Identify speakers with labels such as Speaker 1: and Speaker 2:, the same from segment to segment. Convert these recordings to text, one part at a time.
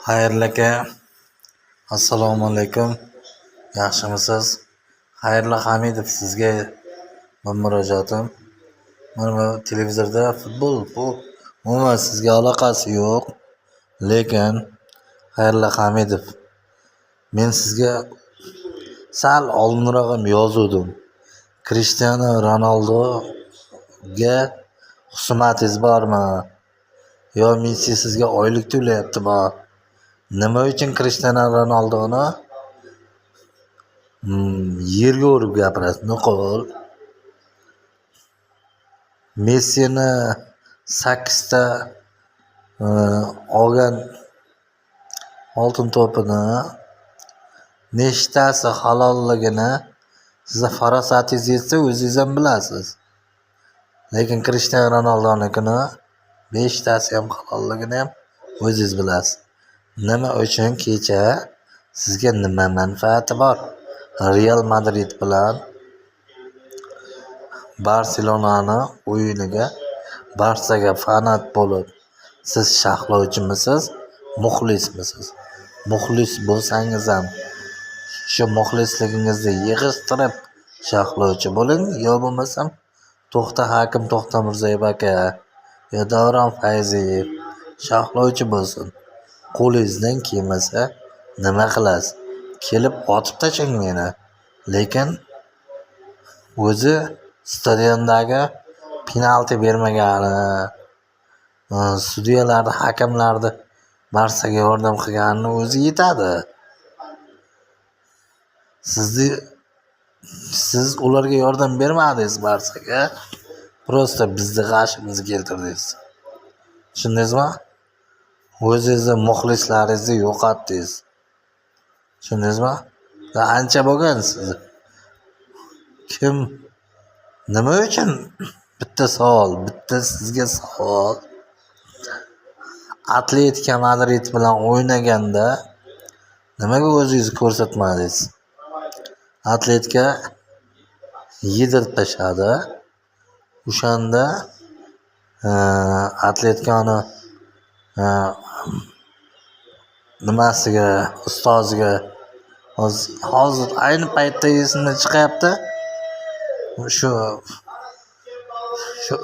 Speaker 1: Xayrli aka, assalomu alaykum. Yaxshimisiz? Xayrli Hamidov, sizga murojaatim. Mana bu televizorda futbol bu umuman sizga aloqasi yo'q. Lekin Xayrli Hamidov, men sizga sal oldinroq ham yozuvdim. Krishtianu Ronalduga xusumatingiz bormi? Yo Messi sizga oylik to'layaptimi? Nima uchun Krishtianu Ronalduni yerga urib gapirasiz? Nuqul. Messini 8 ta olgan oltin to'pini nechtasi halolligini sizni farosatingiz yetsa o'zingiz ham bilasiz. Lekin Krishtianu Ronaldunikini 5 tasi ham halolligini ham o'zingiz bilasiz. Nima uchun kecha sizga nima manfaati bor? Real Madrid bilan Barselonani o'yiniga Barsaga fanat bo'lib, siz shahlovchimisiz, muxlismisiz? Muxlis bo'lsangiz ham shu muxlisligingizni yig'ishtirib shahlovchi bo'ling, yo bo'lmasam Hakim To'xtamirzayev aka yo Davron Fayziyev shahlovchi bo'lsin. Qo'lingizdan kelmasa nima qilasiz? Kelib otib tashlang meni. Lekin o'zi stadiondagi penalti bermagani, sudyalarni, hakamlarni Barsaga yordam qilganini o'zi yetadi. Siz ularga yordam bermadingiz Barsaga. Prosta bizni g'ashimizni keltirdingiz. Tushundingizmi? O'zingizni muxlislaringizni yo'qotdingiz. Tushundingizmi? Ancha bo'lgan siz. Kim nima uchun? Bitta sizga savol. Atletika Madrid bilan o'ynaganda nimaga o'zingizni ko'rsatmadingiz? Atletika yedirib tashladi. O'shanda Atletikani nimasiga, ustoziga hozir ayni paytda esimda chiqyapti. Shu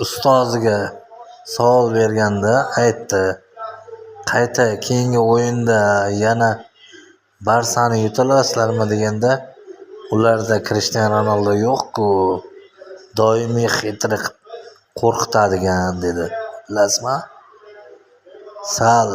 Speaker 1: ustoziga savol berganda aytdi, qayta keyingi o'yinda yana Barsani yutalasizlarmi deganda, ularda Krishtianu Ronaldu yo'q-ku, doimiy xetrik qo'rqitadigan dedi. Bilasizmi? Sal